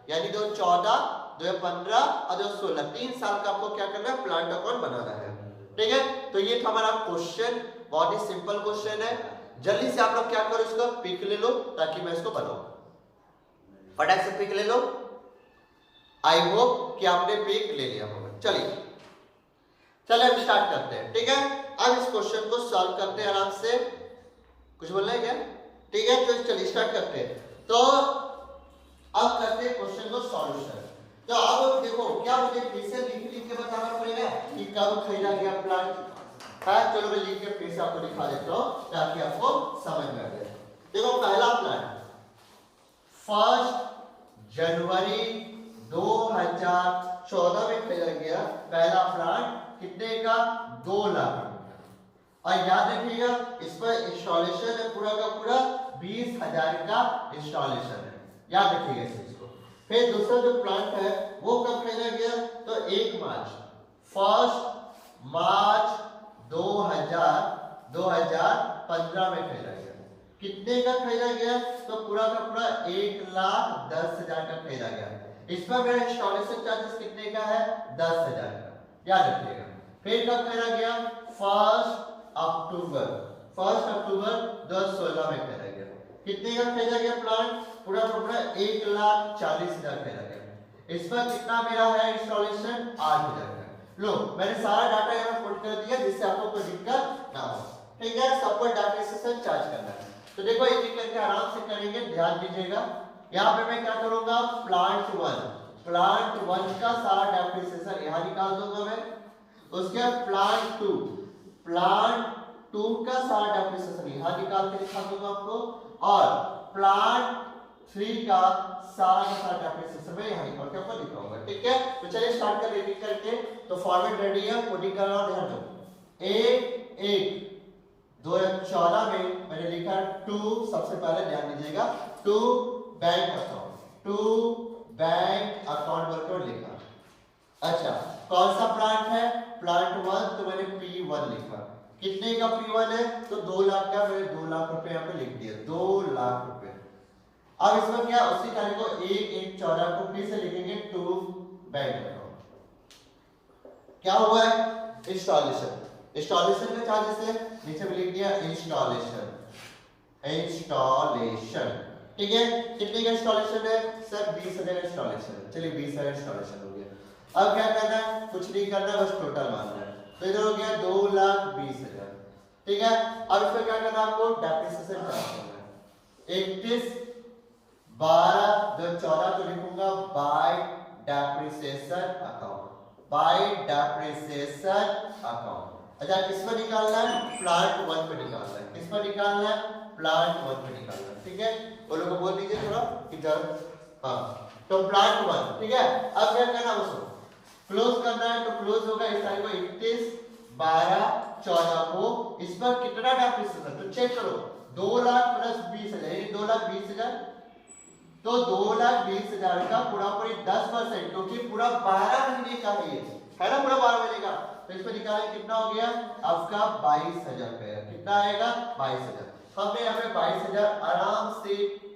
यानी 2014 2015 और 2016 3 साल का आपको क्या करना है, प्लांट अकाउंट बनाना है। ठीक है, तो ये था हमारा क्वेश्चन, बहुत ही सिंपल क्वेश्चन है। जल्दी से आप लोग क्या करो, इसको पिक ले लो ताकि मैं इसको बनाऊं, फटाक से पिक ले लो। आई होप कि आपने पिक ले लिया होगा। चलिए हम स्टार्ट करते हैं। ठीक है, अब इस क्वेश्चन को सॉल्व करते हैं आराम से। कुछ बोलना है क्या? ठीक है, तो चलिए स्टार्ट करते हैं। तो अब करते हैं क्वेश्चन को सॉल्यूशन। तो अब देखो क्या मुझे फिर से लिख के बताना पड़ेगा कि कब खरीदा गया प्लांट। हाँ चलो मैं लिख के फिर से आपको दिखा देता हूँ ताकि आपको समझ में आ जाए। देखो पहला प्लांट 1 जनवरी 2014 में खरीदा गया पहला प्लांट कितने का 2 लाख रुपए। और याद रखिएगा इस पर इंस्टॉलेशन है पूरा का पूरा 20,000 का इंस्टॉलेशन है, याद रखिएगा इस चीज को। फिर दूसरा जो प्लांट है वो कब खरीदा गया तो 1 मार्च 2015 में खरीदा गया। कितने का खरीदा गया तो पूरा का पूरा 1,10,000 का खरीदा गया। इस पर मेरा इंस्टॉलेशन चार्जेस कितने का है 10,000 का, याद रखिएगा। फिर कब खरीदा गया 1 अक्टूबर 2016 में खरीदा गया। कितने का खरीदा गया प्लांट पूरा का पूरा 1,40,000 खरीदा गया। इस पर कितना मेरा है इंस्टॉलेशन 8,000 का। लो मैंने सारा डाटा यहाँ पुट कर दिया जिससे आपको कोई दिक्कत ना हो, ठीक है। सब पर डेप्रिसिएशन चार्ज करना है तो देखो एक एक करके आराम से करेंगे, ध्यान दीजिएगा। यहाँ पे मैं क्या करूंगा प्लांट 1 का सारा डेप्रिसिएशन यहाँ निकाल दूंगा मैं। उसके बाद प्लांट 2 का सारा डेप्रिसिएशन यहाँ निकाल के दिखा दूंगा आपको। और प्लांट 3 का सारा डेप्रिसिएशन मैं यहाँ निकाल के आपको दिखाऊंगा, ठीक है। तो चलिए स्टार्ट कर रेडी करके। तो फॉर्मेट रेडी है, कोडिंग कर रहा हूं, ध्यान दो। 1/1/2014 में मैंने लिखा 2, सबसे पहले ध्यान दीजिएगा 2 बैंक अकाउंट वर्कर लिखा। अच्छा कौन सा प्लांट है प्लांट 1, तो मैंने P1 लिखा। कितने का P1 है तो 2 लाख का, मैंने 2 लाख रुपए यहाँ पे लिख दिया 2 लाख रुपए। अब इसमें क्या उसी तारीख को 1/1/14 को फिर से लिखेंगे 2 बैंक अकाउंट। क्या हुआ है इंस्टॉलेशन का चार्जेस है, नीचे में लिख दिया इंस्टॉलेशन, ठीक है। कितने का इंस्टॉलेशन है सर 20,000 इंस्टॉलेशन है। चलिए 20,000 इंस्टॉलेशन हो गया। अब क्या करना है कुछ नहीं करना, बस टोटल मानना है। तो इधर हो गया 2,20,000, ठीक है। अब इसमें क्या करना है आपको डेप्रिसिएशन चार्ज करना है। 31/12/2014 को लिखूंगा बाय डेप्रिसिएशन अकाउंट। अच्छा किस पर निकालना है प्लांट 1 पे निकालना है। किस पर निकालना है प्लांट 1 पे निकालना है, ठीक है। वो लोग को बोल दीजिए थोड़ा कि जब हाँ तो प्लांट 1, ठीक है। अब क्या करना है उसको क्लोज करना है। तो क्लोज होगा इस तारीख को 31/12/14 को। इस पर कितना डेप्रिसिएशन तो चेक करो 2 लाख प्लस 20,000 ये 2,20,000। तो 2,20,000 का पूरा पूरी 10%, क्योंकि पूरा 12 महीने का है ना, पूरा 12 महीने का। तो इसको निकालें कितना हो गया आपका 22,000 का। कितना आएगा 22,000। हमने यहाँ पे 22,000 आराम से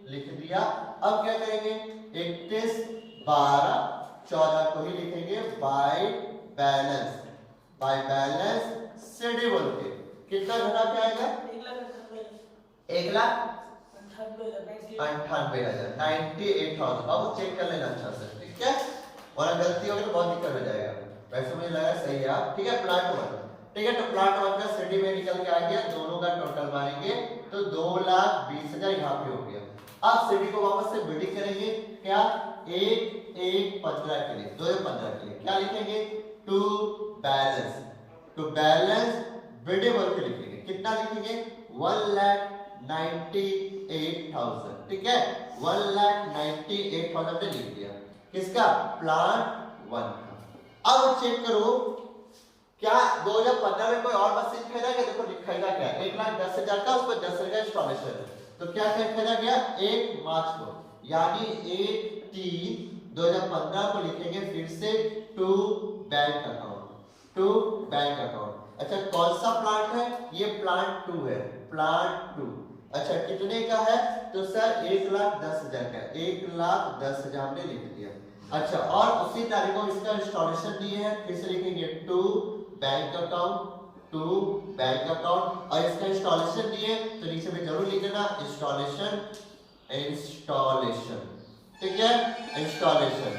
लिख दिया। अब क्या करेंगे 31/12/14 को ही लिखेंगे बाय बैलेंस शेड्यूल के। कितना घटा के आएगा 1,98,000 98,000। अब चेक कर लेना अच्छा से, ठीक है। और गलती होगी तो बहुत दिक्कत हो जाएगा। वैसे मुझे लगा सही है आप, ठीक है। प्लांट 1, ठीक है। तो प्लांट 1 का सीडी में निकल के आ गया, दोनों का टोटल मारेंगे तो 2,20,000 यहाँ पे हो गया। अब सीडी को वापस से बिल्डिंग करेंगे क्या 1/1/15 के लिए 2015 के लिए क्या लिखेंगे टू बैलेंस बिल्डेबल के लिखेंगे। कितना लिखेंगे 1,98,000, ठीक है। 1,98,000 ने लिख दिया किसका प्लांट 1 का। अब चेक करो क्या 2015 में कोई और मशीन खरीदा गया। देखो खरीदा गया 1,10,000 का, उस पर 10,000 का इंस्टॉलेशन है। तो क्या खरीदा गया 1 मार्च को, यानी 1/3/2015 को लिखेंगे फिर से टू बैंक अकाउंट। अच्छा कौन सा प्लांट है ये प्लांट 2 है, प्लांट 2। अच्छा कितने का है तो सर 1,10,000 का, 1,10,000 हमने लिख दिया। अच्छा और उसी तारीख को इसका इंस्टॉलेशन दिए हैं, फिर से लिखेंगे टू बैंक अकाउंट और इसका इंस्टॉलेशन दिए तो नीचे में जरूर लिख देना इंस्टॉलेशन, ठीक है इंस्टॉलेशन,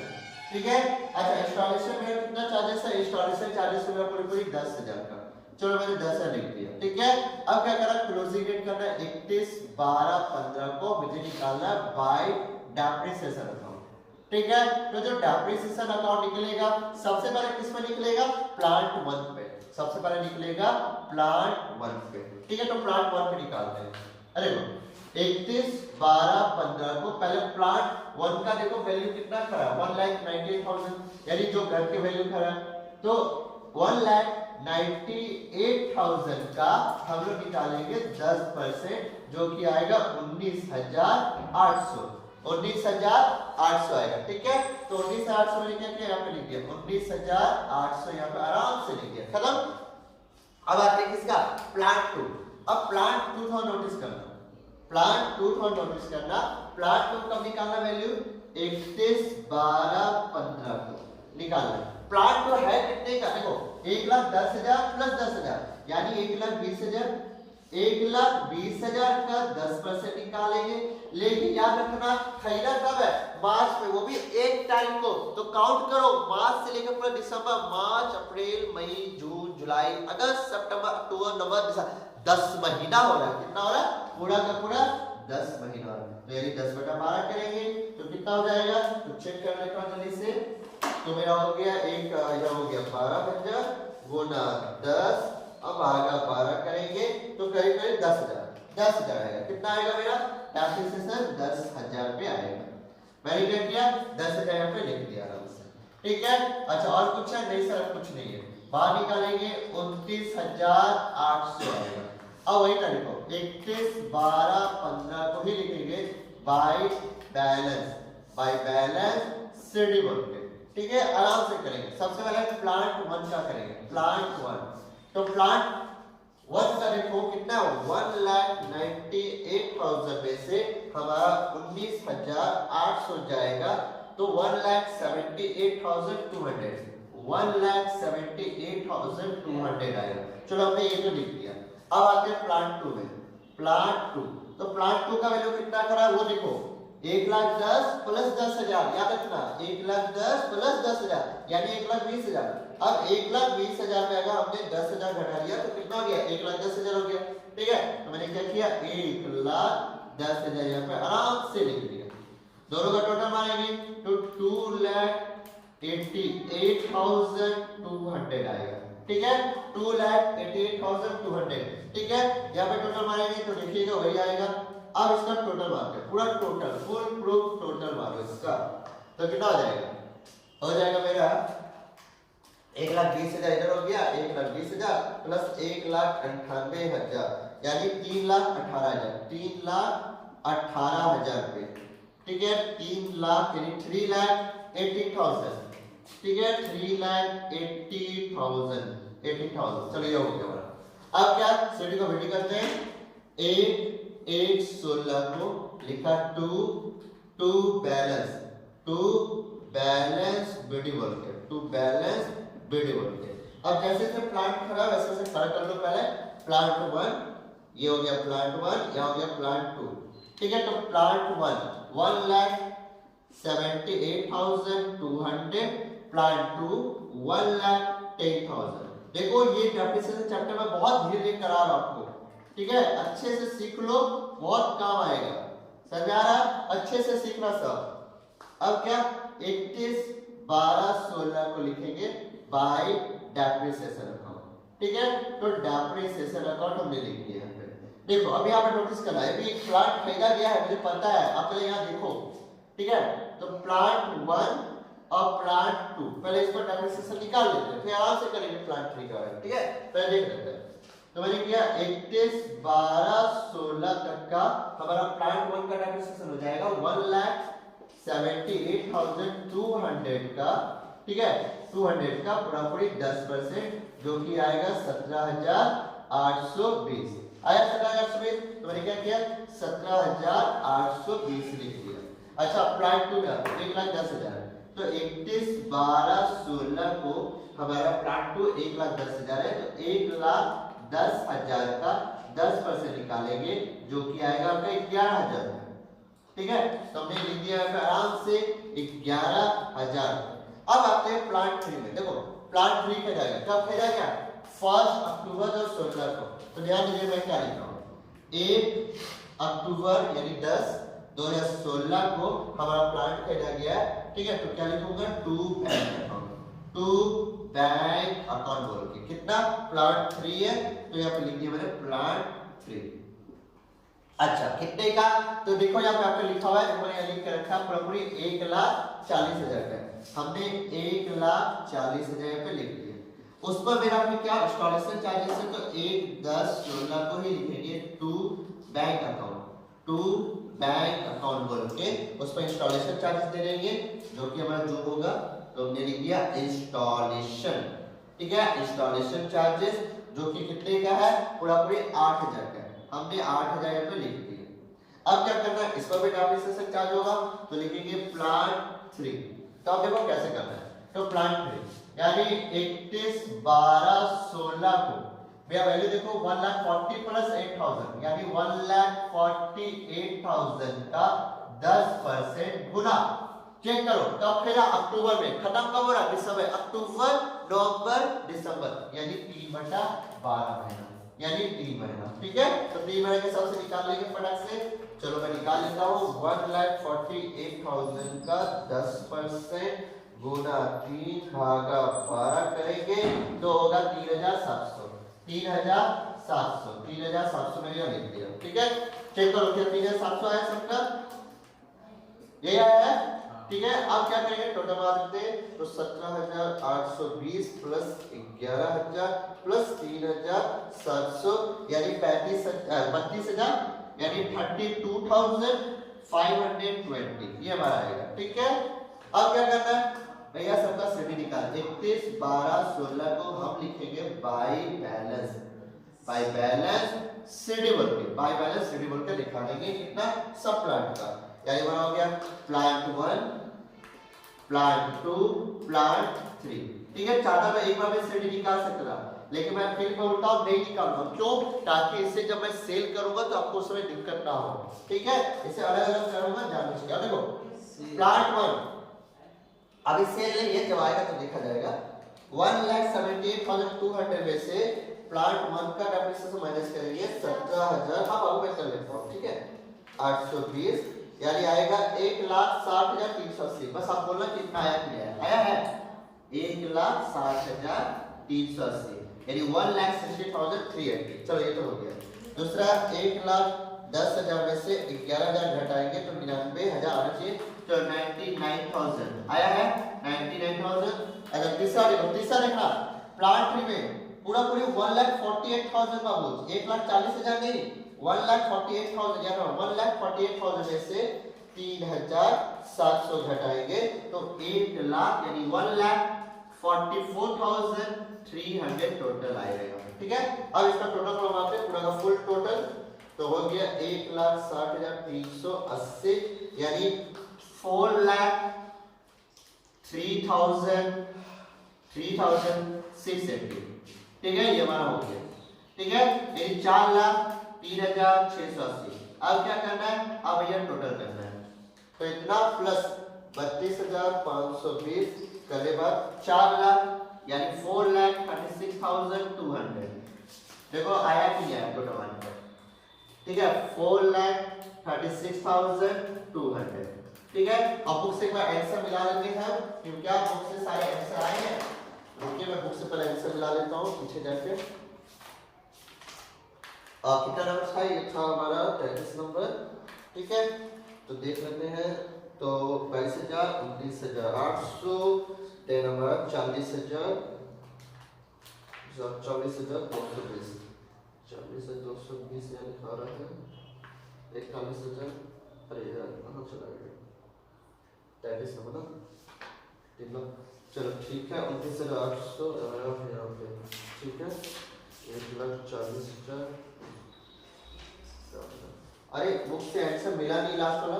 ठीक है। अच्छा इंस्टॉलेशन में कितना चार्जेस है, इंस्टॉलेशन चार्जेस है पूरी 10,000 का। चलो मैंने 10,000 लिख दिया, ठीक है। अब क्या करना क्लोजिंग डेट करना 31/12/15 को मुझे निकालना बाय डेप्रिसिएशन अकाउंट, ठीक है। तो जो डेप्रिसिएशन अकाउंट निकलेगा सबसे पहले किस में निकलेगा, प्लांट 1 पे, सबसे पहले निकलेगा प्लांट 1 पे, ठीक है। तो प्लांट 1 पे निकालते हैं। अरे 31/12/15 को पहले प्लांट 1 का देखो वैल्यू कितना खड़ा है, 1,98,000, यानी जो घर के वैल्यू खड़ा है। तो 1,98,000 का हम लोग निकालेंगे 10%, जो कि आएगा 19,800, 19,800 आएगा, ठीक है। तो 19,800 लिख दिया, यहाँ पे लिख दिया 19,800, यहाँ पे आराम से लिख दिया, खत्म। अब आते हैं किसका, प्लांट 2। अब प्लांट 2 थोड़ा नोटिस करना, प्लांट 2 थोड़ा नोटिस करना। प्लांट 2 कब निकालना वैल्यू, 31/12/15 को निकालना। प्लांट 2 है कितने का, देखो 1,10,000 प्लस 10,000 यानी 1,20,000, 1,20,000 का 10% निकालेंगे। लेकिन याद रखना खरीदा कब है, मार्च में, वो भी एक टाइम को। तो काउंट करो मार्च से लेकर पूरा दिसंबर, मार्च अप्रैल मई जून जुलाई अगस्त सितंबर अक्टूबर नवंबर दिसंबर, 10 महीना हो रहा है। कितना हो रहा है, पूरा का पूरा 10 महीना हो रहा है। तो यदि 10/12 करेंगे तो कितना हो जाएगा, तो चेक कर लेता हूं जल्दी से। तो मेरा हो गया एक, यह हो गया 12,000 गुना 10, अब भागा 12 करेंगे तो करीब करीब 10,000 आएगा। कितना आएगा मेरा डेप्रिसिएशन, 10,000 पे आएगा। मैंने क्या किया, 10,000 यहाँ पे लिख दिया आराम से, ठीक है। अच्छा और कुछ है, नहीं सर कुछ नहीं है। बाहर निकालेंगे 29,800 आएगा। अब वही ना लिखो 31/12/15 को ही लिखेंगे बाय बैलेंस शेड्यूल पे, ठीक है। आराम से करेंगे। सबसे पहले प्लांट 1 का करेंगे, प्लांट 1। तो प्लांट 1 का देखो कितना, 1,98,000 में से हमारा 19,800 जाएगा, तो 1,78,200, 1,78,200 आएगा। चलो हमने ये तो लिख दिया। अब आते हैं प्लांट 2 में, प्लांट 2। तो प्लांट 2 का वैल्यू कितना खड़ा है वो देखो, 1,10,000 प्लस 10,000, याद रखना 1,10,000 प्लस 10,000 यानी 1,20,000। अब 1,20,000 में अगर हमने 10,000 घटा लिया तो कितना हो गया, 1,10,000 हो गया, ठीक है। तो मैंने क्या किया, 1,10,000 यहाँ पे आराम से लिख दिया। दोनों का टोटल मारेंगे तो 2,88,200 आएगा, ठीक है। 2,88,200, ठीक है। यहाँ पे टोटल मारेंगे तो देखिएगा वही आएगा। अब इसका टोटल मारते हैं, पूरा टोटल फुल प्रूफ टोटल मारो इसका, तो कितना हो जाएगा, हो जाएगा मेरा 1,20,000 इधर हो गया, 1,20,000 प्लस 1,98,000 यानी 3,18,000, 3,18,000 रुपए, ठीक है। 3 लाख यानी 3,80,000, ठीक है। 3,80,000, चलो ये हो गया हमारा। अब क्या सीडी को बेटी करते हैं, 1,16 को लिखा 2 बैलेंस बीडी बोल के, 2 बैलेंस बीडी बोल के। अब जैसे से प्लांट खड़ा वैसे से खड़ा कर लो। पहले प्लांट 1, ये हो गया प्लांट 1, यह हो गया प्लांट 2, ठीक है। तो प्लांट 1 1,78,200, प्लांट 2 1,10,000। देखो ये डेप्रिसिएशन चैप्टर में बहुत धीरे धीरे करा रहा हूं आपको, ठीक है। अच्छे से सीख लो, बहुत काम आएगा, समझ आ रहा, अच्छे से सीखना सब। अब क्या 31/12/16 को लिखेंगे बाय डेप्रिसिएशन अकाउंट, ठीक है। तो डेप्रिसिएशन अकाउंट हमने लिख दिया यहाँ पे। देखो अब यहाँ पे नोटिस करना है, अभी प्लांट खरीदा गया है मुझे पता है, आप पहले यहाँ देखो, ठीक है। तो प्लांट 1 और प्लांट 2 पहले इसको डेप्रिसिएशन निकाल लेते हैं, फिर आराम से करेंगे प्लांट 3 का, ठीक है। पहले देख लेते हैं। तो मैंने किया 31/12/16 तक का हमारा प्लांट 1 का डेप्रिसिएशन हो जाएगा 1,78,200 का, ठीक है। 200 का पूरा पूरी 10%, जो कि आएगा 17,820 आया। 17,820 तो मैंने क्या किया, 17,820 लिख दिया। अच्छा प्लांट 2 का 1,10,000, तो 31/12/16 को हमारा प्लांट 2 1,10,000 है, तो 1,10,000 का 10% निकालेंगे, जो कि आएगा आपका 11,000, ठीक है। तो हमने लिख दिया है आराम से 11,000। अब आते हैं प्लांट 3 में। देखो प्लांट 3 खरीदा गया, कब खरीदा गया, 1 अक्टूबर 2016 को। तो ध्यान दीजिए मैं क्या लिख रहा हूँ, 1 अक्टूबर यानी 10 2016 को हमारा प्लांट खरीदा गया है ठीक है, तो क्या लिखूंगा to bank account, to bank account बोल के कितना प्लांट 3 है, तो यहाँ पे लिख दिया मैंने प्लांट 3। अच्छा कितने का, तो देखो यहाँ पे आपने लिखा हुआ है, मैंने यहाँ लिख के रखा पूरा पूरी 1,40,000 का, हमने 1,40,000 पे लिख दिया। उस पर मेरा पे क्या इंस्टॉलेशन चार्जेस है, तो 1, 10, 16 को ही लिखेंगे to bank account, to bank account बोल के उस पर इंस्टॉलेशन चार्जेस दे देंगे, जो कि हमारा जो होगा, तो हमने लिख दिया इंस्टॉलेशन, ठीक है, इंस्टॉलेशन चार्जेस जो कि कितने का है, पूरा पूरी 8,000 का, हमने 8,000 पे लिख दिया। अब क्या करना है, इस पर भी डेप्रिसिएशन चार्ज होगा, तो लिखेंगे प्लांट 3। तो अब देखो कैसे करना है, तो प्लांट 3 यानी 31, 12, 16 को भैया वैल्यू देखो 1,40,000 प्लस 8,000 यानी 1,48,000 का 10% गुना, चेक करो कब फिर अक्टूबर में, खत्म कब हो रहा है, दिसंबर, अक्टूबर, नवंबर, दिसंबर, यानी 3/12 महीना, यानी 3 महीना, ठीक है। तो 3 महीने के हिसाब से निकाल लेंगे फटाक से, चलो मैं निकाल लेता हूँ, 1,48,000 का 10% गुना 3/12 करेंगे तो होगा 3,700, 3,700 मैंने लिख दिया, ठीक है। चेक करो क्या 3,700 आया सबका, ये आया है, ठीक है। अब क्या करेंगे, टोटल बना देते हैं, तो 17,820 प्लस 11,000 प्लस 3,700 यानी 32,000 यानी 32,520 ये हमारा आएगा, ठीक है। अब क्या करना है भैया, सबका सीडी निकाल, 31, 12, 16 को हम लिखेंगे by balance, by balance CD बोल के, बाय बैलेंस सीडी बोल के दिखा देंगे कितना सब प्लांट का, यानी बना हो गया प्लांट 1, प्लांट 2, प्लांट 3, ठीक है। चाहता मैं एक बार में सीडी निकाल सकता था, लेकिन मैं फिर बोलता हूं नहीं निकालूंगा, क्यों, ताकि इससे जब मैं सेल करूंगा तो आपको उसमें दिक्कत ना हो, ठीक है। इसे अलग अलग करूंगा, जान लीजिए। क्या देखो प्लांट 1 अभी सेल नहीं है, जब आएगा तो देखा जाएगा, 1,78,200 में से प्लांट 1 का डेप्रिसिएशन माइनस करेंगे 17,000, हाँ बाबू मैं कर लेता हूँ, ठीक है, 820 यानी आएगा 1,60,380, बस आप बोलना कितना आया, नहीं आया है 1,60,380 यानी 1,60,380, चलो ये तो हो गया। दूसरा 1,10,000 में से 11,000 घटाएंगे तो 99,000 आना चाहिए, तो 99,000 आया है, 99,000। अगर तीसरा देखना प्लांट 3 में पूरा पूरी 1,48,000 बाबू, 1,40,000 नहीं, 1,48,000 यानी 1,48,000 में से 3,700 घटाएंगे तो 1,00,000 यानी 1,44,300 टोटल आएगा, ठीक है। अब इसका टोटल करवाते हैं, पूरा का फुल टोटल, तो हो गया 1,60,380 यानी 4,03,680, ठीक है, ये हमारा हो गया, ठीक है। यानी 4,03,680। अब क्या करना है, अब ये टोटल करना है, तो इतना प्लस 32,520 करने बाद 4,00,000 यानी 4,36,200, देखो आया कि नहीं आया टोटल वन पर, ठीक है, 4,36,200, ठीक है। अब बुक से एक बार आंसर मिला लेते हैं, क्योंकि आप बुक से सारे आंसर आए हैं, रुकिए मैं बुक से पहले आंसर मिला लेता हूँ पीछे जाके। कितना नंबर था, ये था हमारा 33 नंबर, ठीक है। तो देख लेते हैं, तो 22,000, 19,800, देन हमारा 40,000, 40,220, 40,220 यहाँ लिखा रहा है, 41,000, अरे यार कहाँ चला गया, 33 नंबर ना, चलो ठीक है, 29,800 यहाँ पे, ठीक है, 1,40,000। अरे बुक से आंसर मिला नहीं लास्ट वाला,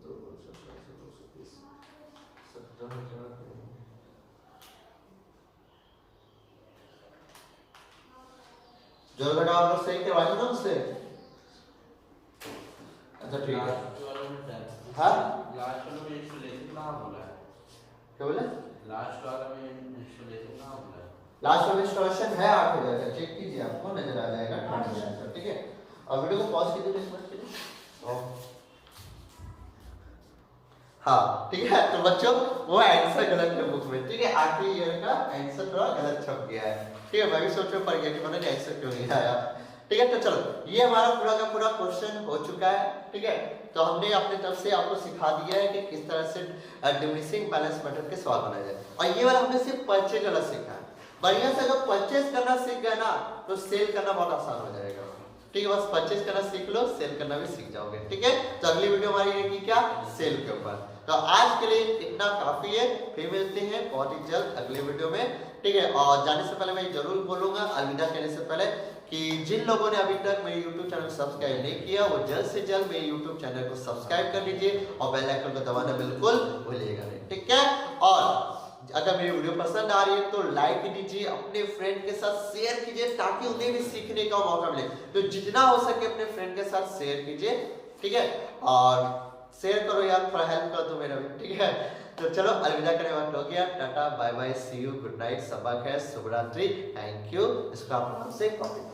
2,17,000 जो बेटा आप लोग सही करवाए ना उससे, अच्छा ठीक है। हाँ लास्ट वाला में इंस्टॉलेशन कहाँ बोला है, क्या बोले, लास्ट वाला में इंस्टॉलेशन कहाँ बोला है, लास्ट वाला इंस्टॉलेशन है 8,000 का, चेक कीजिए आपको नजर आ जाएगा 8,000 का, ठीक है। और वीडियो को पॉज कीजिए 20 मिनट के लिए। हाँ ठीक है, तो बच्चों वो आंसर गलत है बुक में, ठीक है, आखिरी ईयर का आंसर थोड़ा गलत छप गया है, ठीक है, मैं भी सोच में पड़ गया कि मैंने आंसर क्यों नहीं आया, ठीक है। तो चलो ये हमारा पूरा का पूरा क्वेश्चन हो चुका है, ठीक है। तो हमने अपने तरफ से आपको सिखा दिया है कि किस तरह से डिमिनिशिंग बैलेंस मेथड के सवाल बनाए जाए, और ये वाला हमने सिर्फ परचेज वाला सीखा है। बढ़िया से अगर परचेज करना सीख गए ना तो सेल करना बहुत आसान हो जाएगा, ठीक है। बस परचेज करना सीख लो, सेल करना भी सीख जाओगे, ठीक है। तो अगली वीडियो हमारी रहेगी क्या, सेल के ऊपर। तो आज के लिए इतना काफी है, फिर मिलते हैं बहुत ही जल्द अगले वीडियो में, ठीक है। और जाने से पहले मैं जरूर बोलूंगा अलविदा कहने से पहले कि जिन लोगों ने अभी तक मेरे YouTube चैनल को सब्सक्राइब नहीं किया वो जल्द से जल्द मेरे YouTube चैनल को सब्सक्राइब कर लीजिए और बेल आइकन को दबाना बिल्कुल भूलिएगा नहीं, ठीक है। और अगर मेरी वीडियो पसंद आ रही है तो लाइक दीजिए, अपने फ्रेंड के साथ शेयर कीजिए ताकि उन्हें भी सीखने का मौका मिले। तो जितना हो सके अपने फ्रेंड के साथ शेयर कीजिए, ठीक है। और शेयर करो यार, थोड़ा हेल्प कर दो मेरा भी, ठीक है। तो चलो अलविदा करने वक्त हो गया, tata bye bye see you good night, सबक है, शुभ रात्रि, थैंक यू। इसको आप से कॉपी